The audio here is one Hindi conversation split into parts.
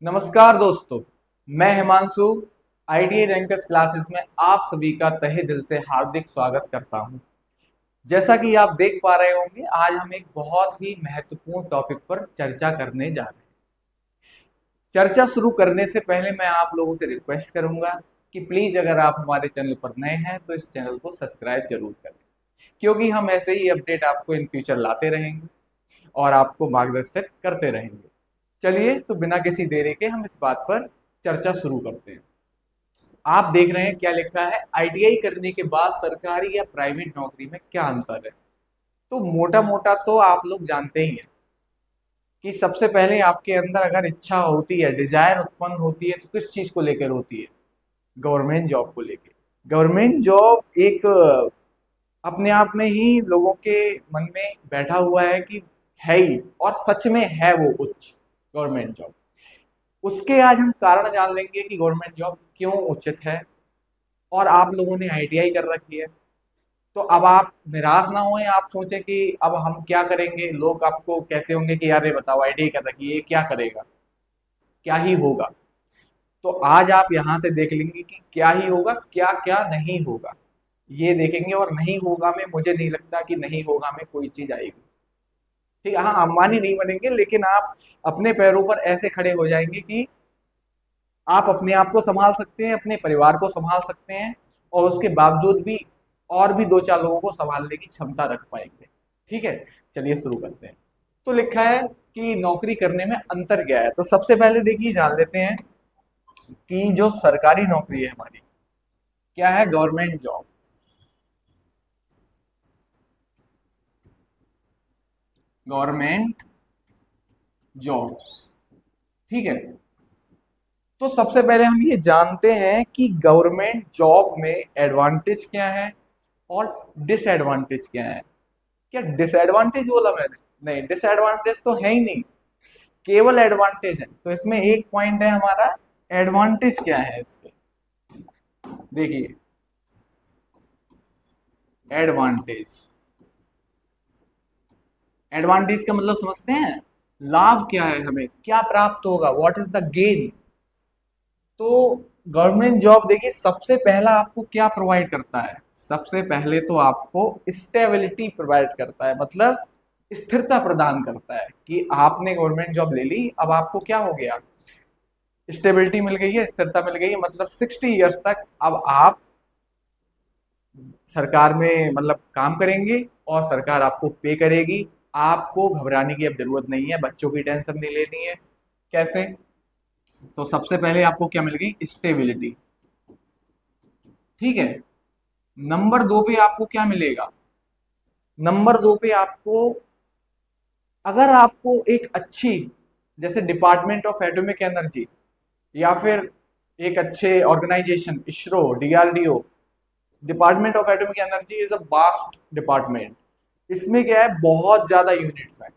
नमस्कार दोस्तों, मैं हिमांशु आईटीआई रैंकर्स क्लासेस में आप सभी का तहे दिल से हार्दिक स्वागत करता हूं। जैसा कि आप देख पा रहे होंगे, आज हम एक बहुत ही महत्वपूर्ण टॉपिक पर चर्चा करने जा रहे हैं। चर्चा शुरू करने से पहले मैं आप लोगों से रिक्वेस्ट करूंगा कि प्लीज अगर आप हमारे चैनल पर नए हैं तो इस चैनल को सब्सक्राइब जरूर करें, क्योंकि हम ऐसे ही अपडेट आपको इन फ्यूचर लाते रहेंगे और आपको मार्गदर्शित करते रहेंगे। चलिए तो बिना किसी देरी के हम इस बात पर चर्चा शुरू करते हैं। आप देख रहे हैं क्या लिखा है, आईटीआई करने के बाद सरकारी या प्राइवेट नौकरी में क्या अंतर है। तो मोटा मोटा तो आप लोग जानते ही हैं कि सबसे पहले आपके अंदर अगर इच्छा होती है, डिजायर उत्पन्न होती है, तो किस चीज को लेकर होती है? गवर्नमेंट जॉब को लेकर। गवर्नमेंट जॉब एक अपने आप में ही लोगों के मन में बैठा हुआ है कि है ही, और सच में है वो उच्च गवर्नमेंट जॉब। उसके आज हम कारण जान लेंगे कि गवर्नमेंट जॉब क्यों उचित है। और आप लोगों ने आईटीआई कर रखी है, तो अब आप निराश ना होएं, आप सोचें कि अब हम क्या करेंगे। लोग आपको कहते होंगे कि यार ये बताओ, आईटीआई कर रखी है, ये क्या करेगा, क्या ही होगा। तो आज आप यहाँ से देख लेंगे कि क्या ही होगा, क्या क्या नहीं होगा, ये देखेंगे। और नहीं होगा में मुझे नहीं लगता कि नहीं होगा में कोई चीज आएगी। ठीक है, हाँ, अंबानी नहीं बनेंगे, लेकिन आप अपने पैरों पर ऐसे खड़े हो जाएंगे कि आप अपने आप को संभाल सकते हैं, अपने परिवार को संभाल सकते हैं, और उसके बावजूद भी और भी दो चार लोगों को संभालने की क्षमता रख पाएंगे। ठीक है, चलिए शुरू करते हैं। तो लिखा है कि नौकरी करने में अंतर क्या है। तो सबसे पहले देखिए, जान लेते हैं कि जो सरकारी नौकरी है हमारी, क्या है? Government job. गवर्नमेंट जॉब्स, ठीक है। तो सबसे पहले हम ये जानते हैं कि गवर्नमेंट जॉब में एडवांटेज क्या है और डिसएडवांटेज क्या है। क्या डिसएडवांटेज बोला मैंने? नहीं, डिसएडवांटेज तो है ही नहीं, केवल एडवांटेज है। तो इसमें एक पॉइंट है हमारा, एडवांटेज क्या है इसके। देखिए, एडवांटेज, एडवांटेज का मतलब समझते हैं? लाभ क्या है, हमें क्या प्राप्त होगा, व्हाट इज द गेन। तो गवर्नमेंट जॉब देखिए, सबसे पहला आपको क्या प्रोवाइड करता है? सबसे पहले तो आपको स्टेबिलिटी प्रोवाइड करता है, मतलब स्थिरता प्रदान करता है कि आपने गवर्नमेंट जॉब ले ली, अब आपको क्या हो गया? स्टेबिलिटी मिल गई है, स्थिरता मिल गई है। मतलब 60 ईयर्स तक अब आप सरकार में मतलब काम करेंगे और सरकार आपको पे करेगी। आपको घबराने की अब जरूरत नहीं है, बच्चों की टेंशन नहीं लेनी है। कैसे? तो सबसे पहले आपको क्या मिल गई? स्टेबिलिटी। ठीक है। नंबर दो पे आपको क्या मिलेगा? नंबर दो पे आपको, अगर आपको एक अच्छी, जैसे डिपार्टमेंट ऑफ एटॉमिक एनर्जी, या फिर एक अच्छे organisation, ISRO, DRDO, department of atomic energy is a vast department. इसमें क्या है, बहुत ज्यादा यूनिट्स हैं।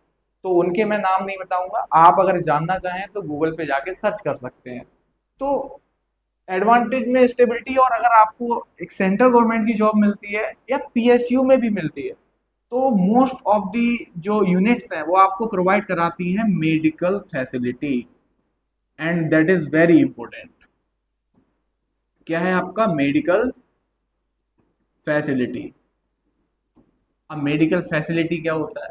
तो उनके मैं नाम नहीं बताऊंगा, आप अगर जानना चाहें तो गूगल पे जाके सर्च कर सकते हैं। तो एडवांटेज में स्टेबिलिटी, और अगर आपको एक सेंट्रल गवर्नमेंट की जॉब मिलती है या पीएसयू में भी मिलती है, तो मोस्ट ऑफ दी जो यूनिट्स हैं वो आपको प्रोवाइड कराती हैं medical facility, and that is very important. क्या है आपका? Medical facility. अब मेडिकल फैसिलिटी क्या होता है?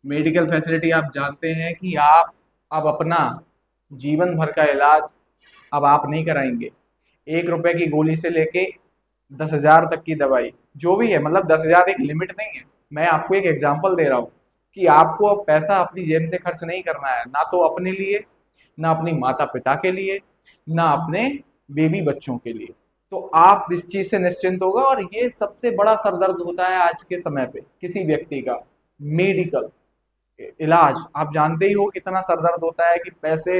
मेडिकल फैसिलिटी आप जानते हैं कि आप अब अपना जीवन भर का इलाज अब आप नहीं कराएंगे। 1 रुपए की गोली से लेके 10,000 तक की दवाई, जो भी है, मतलब 10,000 एक लिमिट नहीं है। मैं आपको एक एग्जांपल दे रहा हूँ कि आपको अब पैसा अपनी जेब से खर्च नहीं करना है, ना तो अपने लिए, ना अपनी माता पिता के लिए, ना अपने बेबी बच्चों के लिए। तो आप इस चीज से निश्चिंत होगा। और ये सबसे बड़ा सरदर्द होता है आज के समय पे किसी व्यक्ति का, मेडिकल इलाज। आप जानते ही हो कितना सरदर्द होता है कि पैसे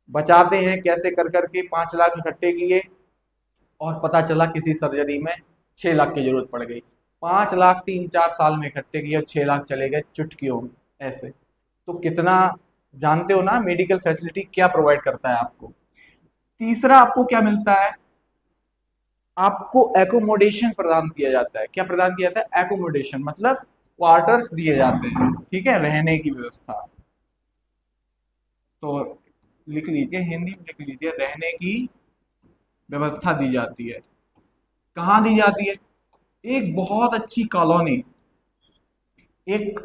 बचाते हैं कैसे कर करके, 5 लाख इकट्ठे किए और पता चला किसी सर्जरी में 6 लाख की जरूरत पड़ गई। 5 लाख 3-4 साल में इकट्ठे किए और 6 लाख चले गए चुटकियों में, ऐसे। तो कितना, जानते हो ना मेडिकल फैसिलिटी क्या प्रोवाइड करता है आपको। तीसरा आपको क्या मिलता है? आपको एकोमोडेशन प्रदान किया जाता है। क्या प्रदान किया जाता है? एकोमोडेशन, मतलब क्वार्टर्स दिए जाते हैं, ठीक है, रहने की व्यवस्था। तो लिख लीजिए, हिंदी में लिख लीजिए, रहने की व्यवस्था दी जाती है। कहाँ दी जाती है? एक बहुत अच्छी कॉलोनी, एक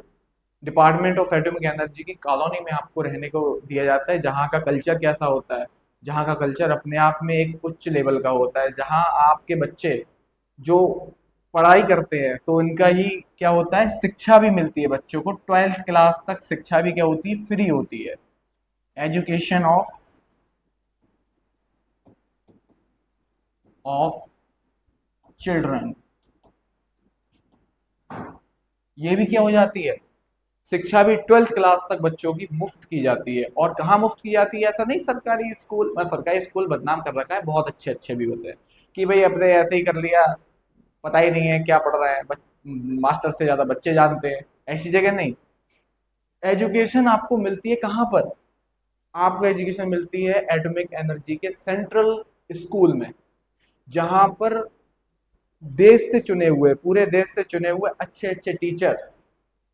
डिपार्टमेंट ऑफ एटॉमिक एनर्जी की कॉलोनी में आपको रहने को दिया जाता है, जहाँ का कल्चर कैसा होता है, जहाँ का कल्चर अपने आप में एक उच्च लेवल का होता है, जहाँ आपके बच्चे जो पढ़ाई करते हैं तो इनका ही क्या होता है, शिक्षा भी मिलती है बच्चों को, 12th क्लास तक शिक्षा भी क्या होती है, फ्री होती है। एजुकेशन ऑफ चिल्ड्रन, ये भी क्या हो जाती है, शिक्षा भी 12th क्लास तक बच्चों की मुफ्त की जाती है। और कहाँ मुफ्त की जाती है? ऐसा नहीं सरकारी स्कूल, सरकारी स्कूल बदनाम कर रखा है, बहुत अच्छे अच्छे भी होते हैं कि भाई अपने ऐसे ही कर लिया, पता ही नहीं है क्या पढ़ रहा है, मास्टर से ज्यादा बच्चे जानते हैं, ऐसी जगह नहीं। एजुकेशन आपको मिलती है कहाँ पर? आपको एजुकेशन मिलती है एटॉमिक एनर्जी के सेंट्रल स्कूल में, जहां पर देश से चुने हुए, पूरे देश से चुने हुए अच्छे अच्छे टीचर्स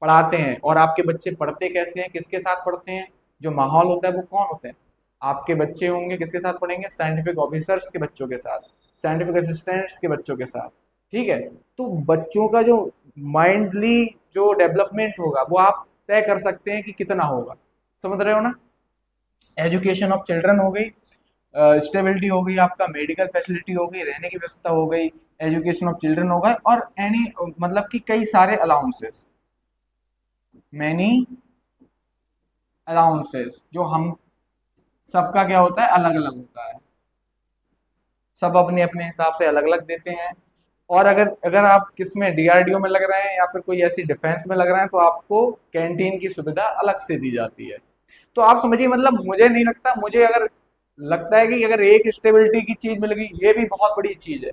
पढ़ाते हैं। और आपके बच्चे पढ़ते कैसे हैं, किसके साथ पढ़ते हैं? जो माहौल होता है वो कौन होते हैं? आपके बच्चे होंगे किसके साथ पढ़ेंगे? साइंटिफिक ऑफिसर्स के बच्चों के साथ, साइंटिफिक असिस्टेंट्स के बच्चों के साथ। ठीक है, तो बच्चों का जो माइंडली जो डेवलपमेंट होगा वो आप तय कर सकते हैं कि कितना होगा। समझ रहे हो ना? एजुकेशन ऑफ चिल्ड्रन हो गई, स्टेबिलिटी हो गई, आपका मेडिकल फैसिलिटी हो गई, रहने की व्यवस्था हो गई, एजुकेशन ऑफ चिल्ड्रन हो गए, और एनी मतलब कि कई सारे अलाउंसेस, मैनी अलाउंसेस, जो हम सबका क्या होता है, अलग अलग होता है, सब अपने अपने हिसाब से अलग अलग देते हैं। और अगर अगर आप किसमें डीआरडीओ में लग रहे हैं या फिर कोई ऐसी डिफेंस में लग रहे हैं तो आपको कैंटीन की सुविधा अलग से दी जाती है। तो आप समझिए, मतलब मुझे नहीं लगता, मुझे अगर लगता है कि अगर एक स्टेबिलिटी की चीज मिल गई, ये भी बहुत बड़ी चीज है,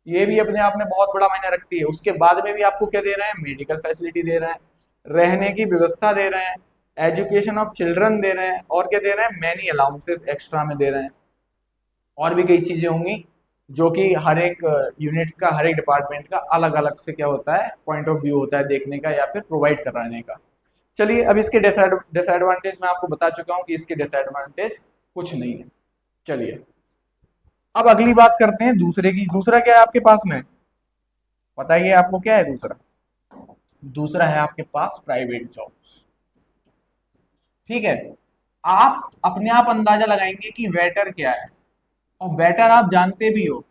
ये भी अपने आप में बहुत बड़ा मायने रखती है। उसके बाद में भी आपको क्या दे रहे हैं? मेडिकल फैसिलिटी दे रहे हैं, रहने की व्यवस्था दे रहे हैं, एजुकेशन ऑफ चिल्ड्रन दे रहे हैं, और क्या दे रहे हैं? मैनी अलाउंसेस एक्स्ट्रा में दे रहे हैं। और भी कई चीजें होंगी जो कि हर एक यूनिट का, हर एक डिपार्टमेंट का अलग अलग से क्या होता है, पॉइंट ऑफ व्यू होता है देखने का या फिर प्रोवाइड कराने का। चलिए, अब इसके डिसएडवांटेज मैं आपको बता चुका हूं कि इसके डिसएडवांटेज कुछ नहीं है। चलिए, अब अगली बात करते हैं दूसरे की। दूसरा क्या है आपके पास में? बताइए आपको क्या है दूसरा? दूसरा है आपके पास प्राइवेट जॉब। ठीक है, आप अपने आप अंदाजा लगाएंगे कि वेटर क्या है, और वेटर आप जानते भी हो,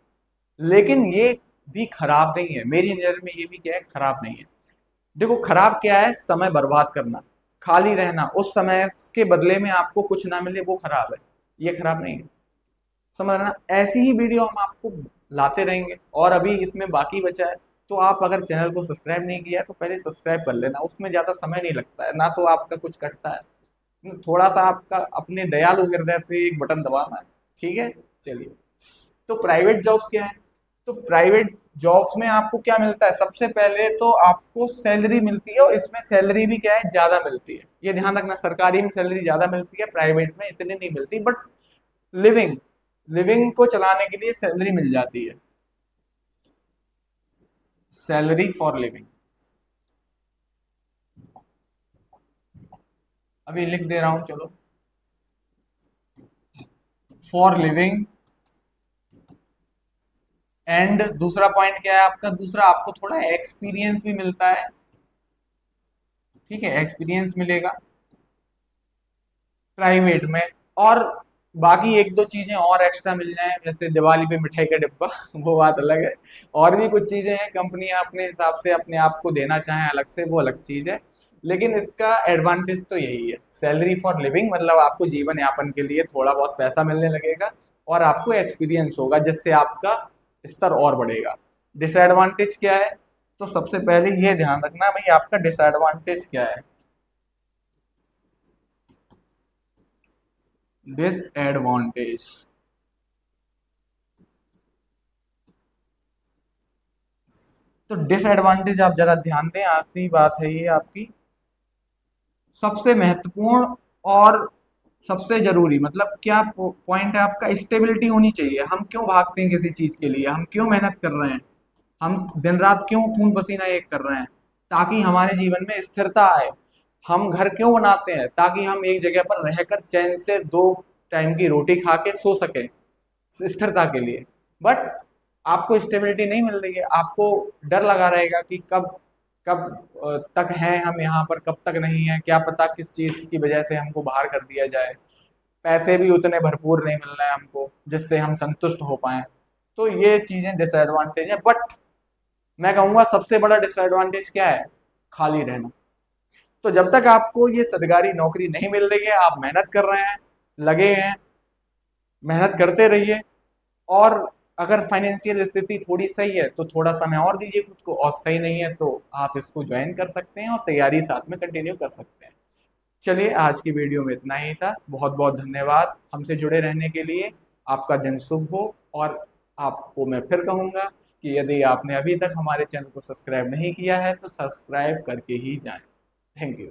लेकिन ये भी खराब नहीं है। मेरी नजर में ये भी क्या है, खराब नहीं है। देखो, खराब क्या है? समय बर्बाद करना, खाली रहना, उस समय के बदले में आपको कुछ ना मिले, वो खराब है। ये खराब नहीं है, समझ रहे ना? ऐसी ही वीडियो हम आपको लाते रहेंगे। और अभी इसमें बाकी बचा है, तो आप अगर चैनल को सब्सक्राइब नहीं किया है तो पहले सब्सक्राइब कर लेना, उसमें ज्यादा समय नहीं लगता है, ना तो आपका कुछ कटता है, थोड़ा सा आपका अपने दयालु हृदय से एक बटन दबाना है। ठीक है, चलिए। तो प्राइवेट जॉब्स क्या है? तो प्राइवेट जॉब्स में आपको क्या मिलता है? सबसे पहले तो आपको सैलरी मिलती है, और इसमें सैलरी भी क्या है, ज्यादा मिलती है। ये ध्यान रखना, सरकारी में सैलरी ज्यादा मिलती है, प्राइवेट में इतनी नहीं मिलती, बट लिविंग लिविंग को चलाने के लिए सैलरी मिल जाती है, सैलरी फॉर लिविंग। अभी लिख दे रहा हूं, चलो। फॉर लिविंग, एंड दूसरा पॉइंट क्या है आपका? दूसरा, आपको थोड़ा एक्सपीरियंस भी मिलता है। ठीक है, एक्सपीरियंस मिलेगा प्राइवेट में। और बाकी एक दो चीजें और एक्स्ट्रा मिल जाए, जैसे दिवाली पे मिठाई का डिब्बा वो बात अलग है। और भी कुछ चीजें हैं, कंपनियां अपने हिसाब से अपने आप को देना चाहें अलग से, वो अलग चीज है। लेकिन इसका एडवांटेज तो यही है, सैलरी फॉर लिविंग, मतलब आपको जीवन यापन के लिए थोड़ा बहुत पैसा मिलने लगेगा, और आपको एक्सपीरियंस होगा जिससे आपका स्तर और बढ़ेगा। डिसएडवांटेज क्या है? तो सबसे पहले ये ध्यान रखना भाई, आपका डिसएडवांटेज क्या है? डिसएडवांटेज, तो डिसएडवांटेज आप जरा ध्यान दें, आखिरी बात है ये आपकी, सबसे महत्वपूर्ण और सबसे जरूरी, मतलब क्या पॉइंट है आपका? स्टेबिलिटी होनी चाहिए। हम क्यों भागते हैं किसी चीज के लिए, हम क्यों मेहनत कर रहे हैं, हम दिन रात क्यों खून पसीना एक कर रहे हैं? ताकि हमारे जीवन में स्थिरता आए। हम घर क्यों बनाते हैं? ताकि हम एक जगह पर रहकर चैन से दो टाइम की रोटी खा के सो सके स्थिरता के लिए। बट आपको स्टेबिलिटी नहीं मिल रही है, आपको डर लगा रहेगा कि कब कब तक हैं हम यहाँ पर, कब तक नहीं है, क्या पता किस चीज की वजह से हमको बाहर कर दिया जाए। पैसे भी उतने भरपूर नहीं मिल रहे हैं हमको जिससे हम संतुष्ट हो पाए। तो ये चीजें डिसएडवांटेज है। बट मैं कहूंगा सबसे बड़ा डिसएडवांटेज क्या है? खाली रहना। तो जब तक आपको ये सरकारी नौकरी नहीं मिल रही है, आप मेहनत कर रहे हैं, लगे हैं, मेहनत करते रहिए। और अगर फाइनेंशियल स्थिति थोड़ी सही है तो थोड़ा समय और दीजिए खुद को, और सही नहीं है तो आप इसको ज्वाइन कर सकते हैं और तैयारी साथ में कंटिन्यू कर सकते हैं। चलिए, आज की वीडियो में इतना ही था। बहुत बहुत धन्यवाद हमसे जुड़े रहने के लिए। आपका दिन शुभ हो। और आपको मैं फिर कहूँगा कि यदि आपने अभी तक हमारे चैनल को सब्सक्राइब नहीं किया है तो सब्सक्राइब करके ही जाएं। Thank you.